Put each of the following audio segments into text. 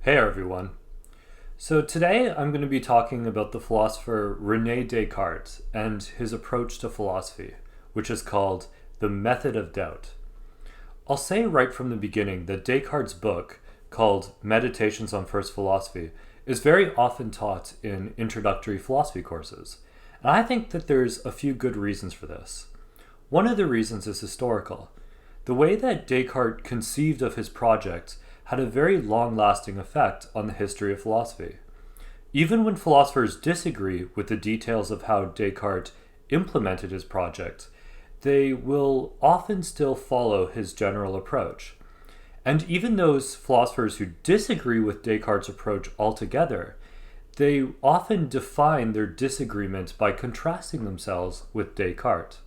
Hey everyone. So today I'm going to be talking about the philosopher René Descartes and his approach to philosophy, which is called the method of doubt. I'll say right from the beginning that Descartes' book, called Meditations on First Philosophy, is very often taught in introductory philosophy courses, and I think that there's a few good reasons for this. One of the reasons is historical. The way that Descartes conceived of his project had a very long-lasting effect on the history of philosophy. Even when philosophers disagree with the details of how Descartes implemented his project, they will often still follow his general approach. And even those philosophers who disagree with Descartes' approach altogether, they often define their disagreement by contrasting themselves with Descartes.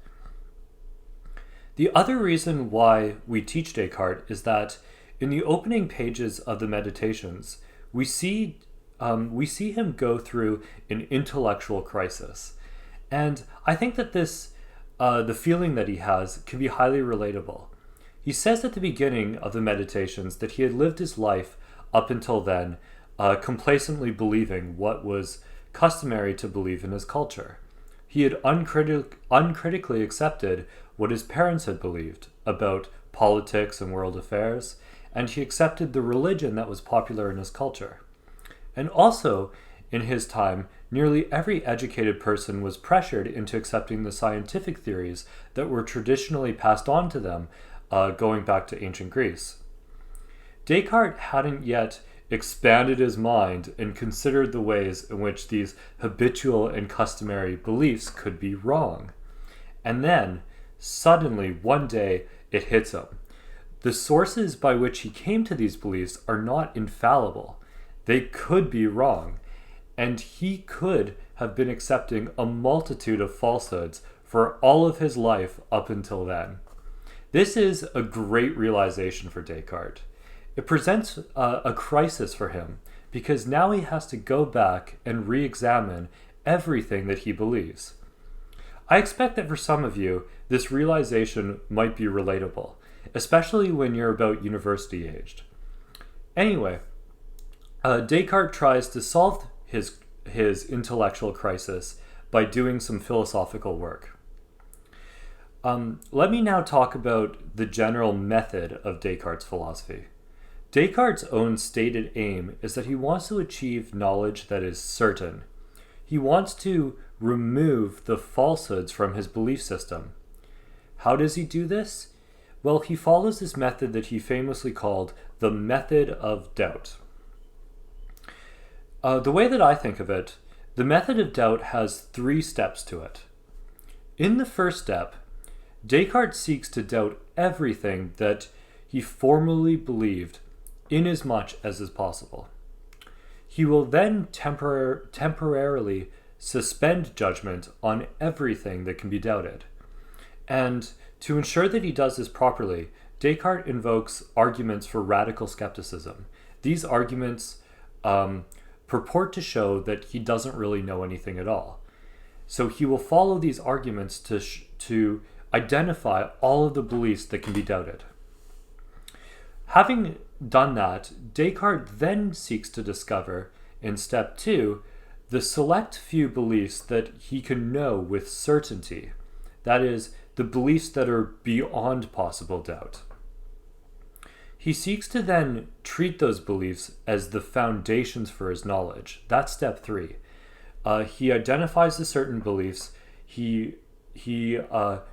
The other reason why we teach Descartes is that in the opening pages of the Meditations, we see him go through an intellectual crisis, and I think that the feeling that he has can be highly relatable. He says at the beginning of the Meditations that he had lived his life up until then, complacently believing what was customary to believe in his culture. He had uncritically accepted what his parents had believed about politics and world affairs, and he accepted the religion that was popular in his culture. And also, in his time, nearly every educated person was pressured into accepting the scientific theories that were traditionally passed on to them, going back to ancient Greece. Descartes hadn't yet expanded his mind and considered the ways in which these habitual and customary beliefs could be wrong. And then, suddenly, one day, it hits him. The sources by which he came to these beliefs are not infallible. They could be wrong, and he could have been accepting a multitude of falsehoods for all of his life up until then. This is a great realization for Descartes. It presents a crisis for him because now he has to go back and re-examine everything that he believes. I expect that for some of you, this realization might be relatable, especially when you're about university aged. Anyway, Descartes tries to solve his intellectual crisis by doing some philosophical work. Let me now talk about the general method of Descartes' philosophy. Descartes' own stated aim is that he wants to achieve knowledge that is certain. He wants to remove the falsehoods from his belief system. How does he do this? Well, he follows this method that he famously called the method of doubt. The way that I think of it, the method of doubt has 3 steps to it. In the first step, Descartes seeks to doubt everything that he formerly believed in as much as is possible. He will then temporarily suspend judgment on everything that can be doubted. And to ensure that he does this properly, Descartes invokes arguments for radical skepticism. These arguments purport to show that he doesn't really know anything at all. So he will follow these arguments to identify all of the beliefs that can be doubted. Having done that, Descartes then seeks to discover, in step 2, the select few beliefs that he can know with certainty. That is, the beliefs that are beyond possible doubt. He seeks to then treat those beliefs as the foundations for his knowledge. That's step 3. He identifies the certain beliefs, he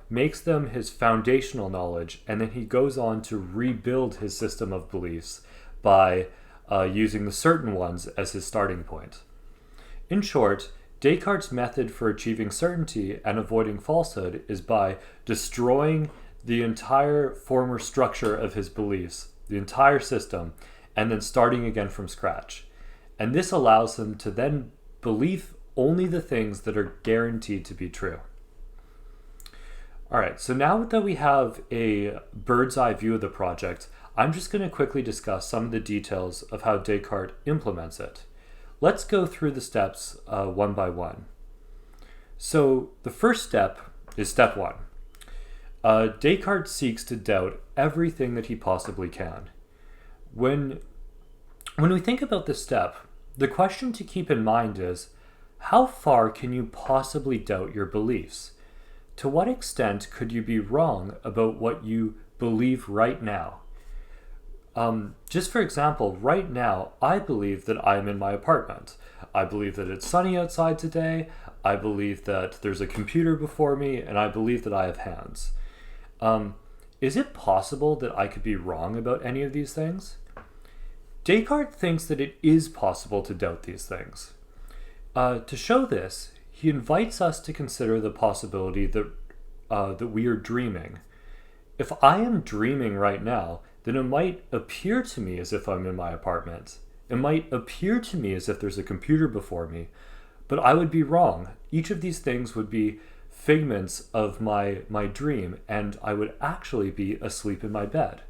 makes them his foundational knowledge, and then he goes on to rebuild his system of beliefs by using the certain ones as his starting point. In short, Descartes' method for achieving certainty and avoiding falsehood is by destroying the entire former structure of his beliefs, the entire system, and then starting again from scratch. And this allows him to then believe only the things that are guaranteed to be true. Alright, so now that we have a bird's eye view of the project, I'm just going to quickly discuss some of the details of how Descartes implements it. Let's go through the steps one by one. So the first step is step 1. Descartes seeks to doubt everything that he possibly can. When When we think about this step, the question to keep in mind is, how far can you possibly doubt your beliefs? To what extent could you be wrong about what you believe right now? Just for example, right now, I believe that I'm in my apartment. I believe that it's sunny outside today. I believe that there's a computer before me, and I believe that I have hands. Is it possible that I could be wrong about any of these things? Descartes thinks that it is possible to doubt these things. To show this, he invites us to consider the possibility that we are dreaming. If I am dreaming right now, then it might appear to me as if I'm in my apartment. It might appear to me as if there's a computer before me, but I would be wrong. Each of these things would be figments of my dream, and I would actually be asleep in my bed.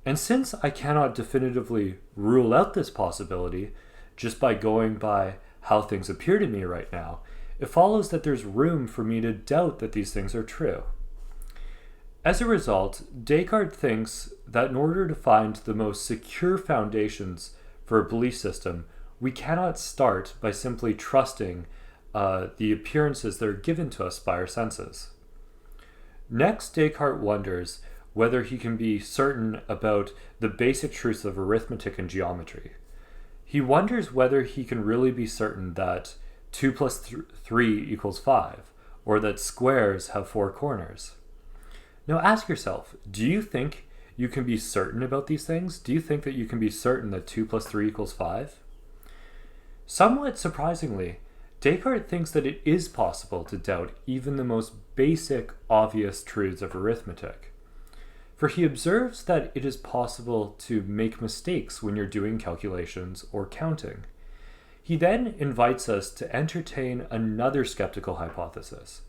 And since I cannot definitively rule out this possibility just by going by how things appear to me right now, it follows that there's room for me to doubt that these things are true. As a result, Descartes thinks that in order to find the most secure foundations for a belief system, we cannot start by simply trusting the appearances that are given to us by our senses. Next, Descartes wonders whether he can be certain about the basic truths of arithmetic and geometry. He wonders whether he can really be certain that 2 plus 3 equals 5, or that squares have 4 corners. Now ask yourself, do you think you can be certain about these things? Do you think that you can be certain that 2 plus 3 equals 5? Somewhat surprisingly, Descartes thinks that it is possible to doubt even the most basic, obvious truths of arithmetic. For he observes that it is possible to make mistakes when you're doing calculations or counting. He then invites us to entertain another skeptical hypothesis.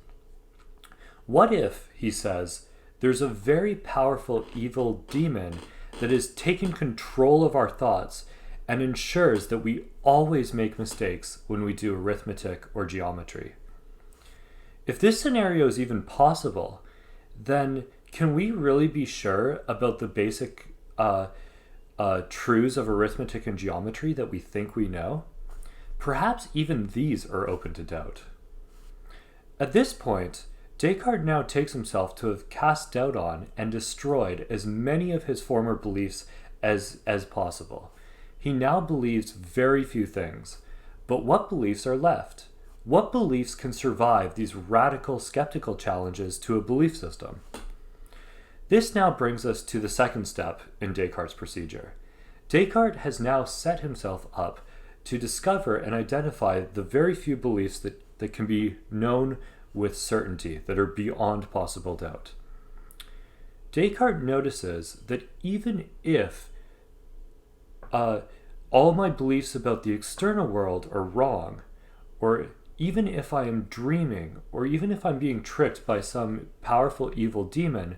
What if, he says, there's a very powerful evil demon that has taken control of our thoughts and ensures that we always make mistakes when we do arithmetic or geometry? If this scenario is even possible, then can we really be sure about the basic truths of arithmetic and geometry that we think we know? Perhaps even these are open to doubt. At this point, Descartes now takes himself to have cast doubt on and destroyed as many of his former beliefs as possible. He now believes very few things, but what beliefs are left? What beliefs can survive these radical skeptical challenges to a belief system? This now brings us to the second step in Descartes' procedure. Descartes has now set himself up to discover and identify the very few beliefs that can be known with certainty, that are beyond possible doubt. Descartes notices that even if all my beliefs about the external world are wrong, or even if I am dreaming, or even if I'm being tricked by some powerful evil demon,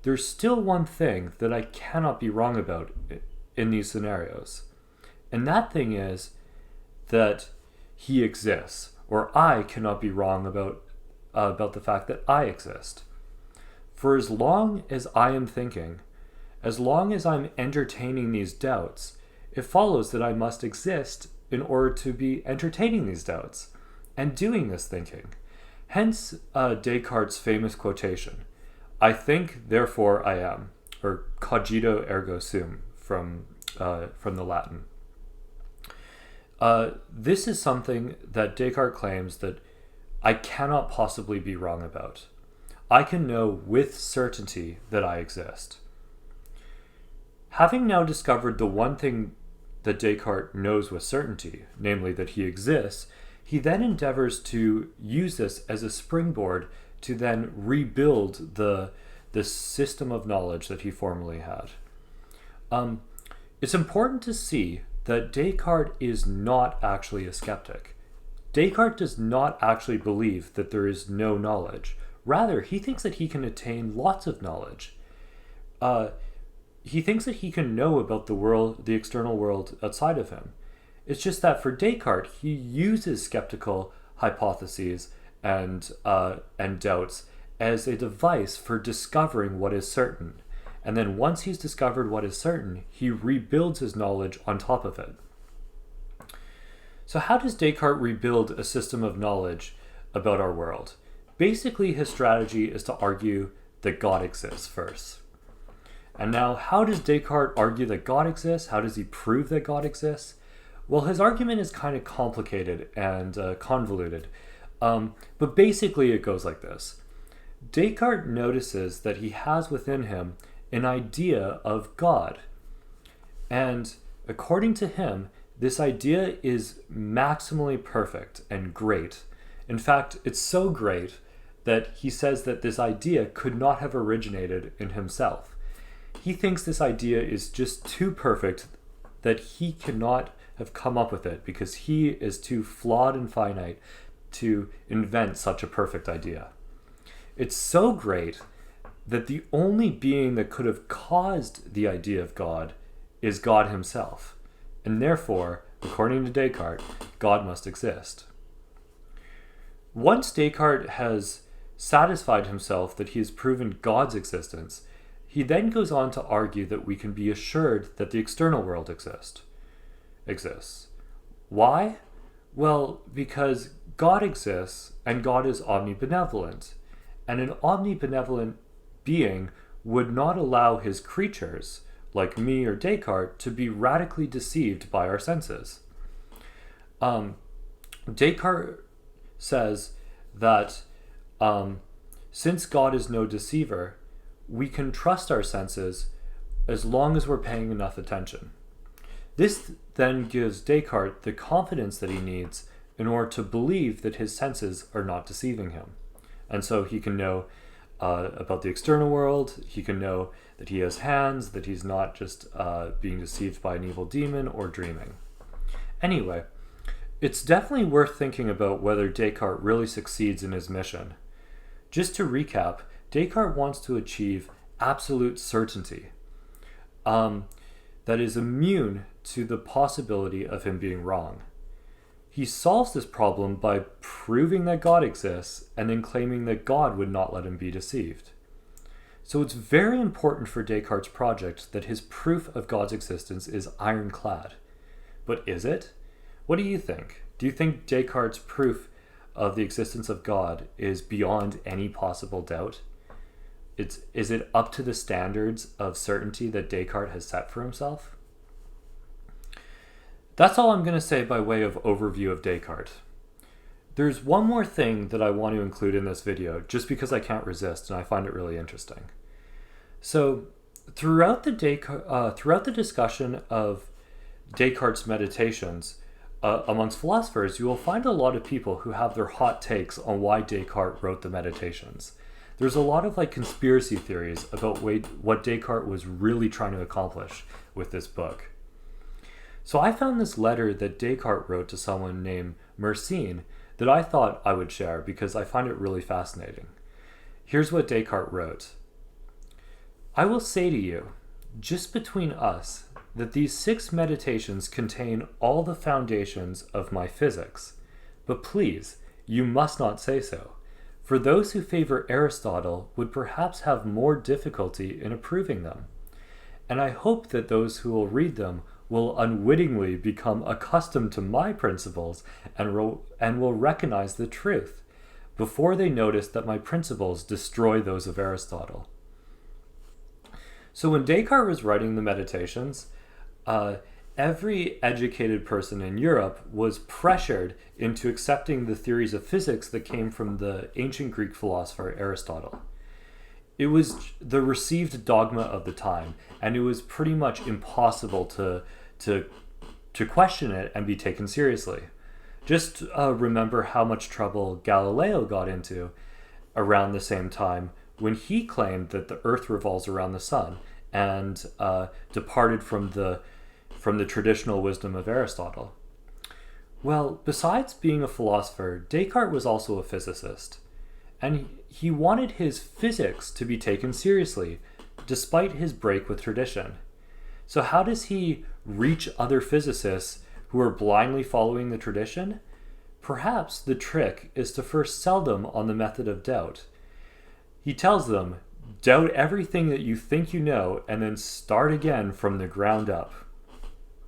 there's still one thing that I cannot be wrong about in these scenarios. And that thing is that he exists, or I cannot be wrong about the fact that I exist. For as long as I am thinking, as long as I'm entertaining these doubts, it follows that I must exist in order to be entertaining these doubts and doing this thinking. Hence Descartes' famous quotation, "I think, therefore I am," or cogito ergo sum from the Latin. This is something that Descartes claims that I cannot possibly be wrong about. I can know with certainty that I exist. Having now discovered the one thing that Descartes knows with certainty, namely that he exists, he then endeavors to use this as a springboard to then rebuild the system of knowledge that he formerly had. It's important to see that Descartes is not actually a skeptic. Descartes does not actually believe that there is no knowledge. Rather, he thinks that he can attain lots of knowledge. He thinks that he can know about the world, the external world outside of him. It's just that for Descartes, he uses skeptical hypotheses and doubts as a device for discovering what is certain. and then once he's discovered what is certain, he rebuilds his knowledge on top of it. So how does Descartes rebuild a system of knowledge about our world? Basically, his strategy is to argue that God exists first. And now, how does Descartes argue that God exists? How does he prove that God exists? Well, his argument is kind of complicated and convoluted. But basically, it goes like this. Descartes notices that he has within him an idea of God. And according to him, this idea is maximally perfect and great. In fact, it's so great that he says that this idea could not have originated in himself. He thinks this idea is just too perfect that he cannot have come up with it because he is too flawed and finite to invent such a perfect idea. It's so great that the only being that could have caused the idea of God is God himself. And therefore, according to Descartes, God must exist. Once Descartes has satisfied himself that he has proven God's existence, he then goes on to argue that we can be assured that the external world exists. Why? Well, because God exists and God is omnibenevolent. And an omnibenevolent being would not allow his creatures, like me or Descartes, to be radically deceived by our senses. Descartes says that since God is no deceiver, we can trust our senses as long as we're paying enough attention. This then gives Descartes the confidence that he needs in order to believe that his senses are not deceiving him. And so he can know about the external world, he can know that he has hands, that he's not just being deceived by an evil demon or dreaming. Anyway, it's definitely worth thinking about whether Descartes really succeeds in his mission. Just to recap, Descartes wants to achieve absolute certainty that is immune to the possibility of him being wrong. He solves this problem by proving that God exists and then claiming that God would not let him be deceived. So it's very important for Descartes' project that his proof of God's existence is ironclad. But is it? What do you think? Do you think Descartes' proof of the existence of God is beyond any possible doubt? Is it up to the standards of certainty that Descartes has set for himself? That's all I'm going to say by way of overview of Descartes. There's one more thing that I want to include in this video, just because I can't resist and I find it really interesting. So, throughout the discussion of Descartes' Meditations, amongst philosophers, you will find a lot of people who have their hot takes on why Descartes wrote the Meditations. There's a lot of conspiracy theories about what Descartes was really trying to accomplish with this book. So I found this letter that Descartes wrote to someone named Mercine that I thought I would share because I find it really fascinating. Here's what Descartes wrote. I will say to you, just between us, that these 6 meditations contain all the foundations of my physics. But please, you must not say so, for those who favor Aristotle would perhaps have more difficulty in approving them. And I hope that those who will read them will unwittingly become accustomed to my principles and will recognize the truth before they notice that my principles destroy those of Aristotle. So when Descartes was writing the Meditations, every educated person in Europe was pressured into accepting the theories of physics that came from the ancient Greek philosopher Aristotle. It was the received dogma of the time, and it was pretty much impossible to question it and be taken seriously. Just remember how much trouble Galileo got into around the same time when he claimed that the Earth revolves around the sun and departed from the traditional wisdom of Aristotle. Well, besides being a philosopher, Descartes was also a physicist, and he wanted his physics to be taken seriously, despite his break with tradition. So how does he reach other physicists who are blindly following the tradition? Perhaps the trick is to first sell them on the method of doubt. He tells them, Doubt everything that you think you know and then start again from the ground up.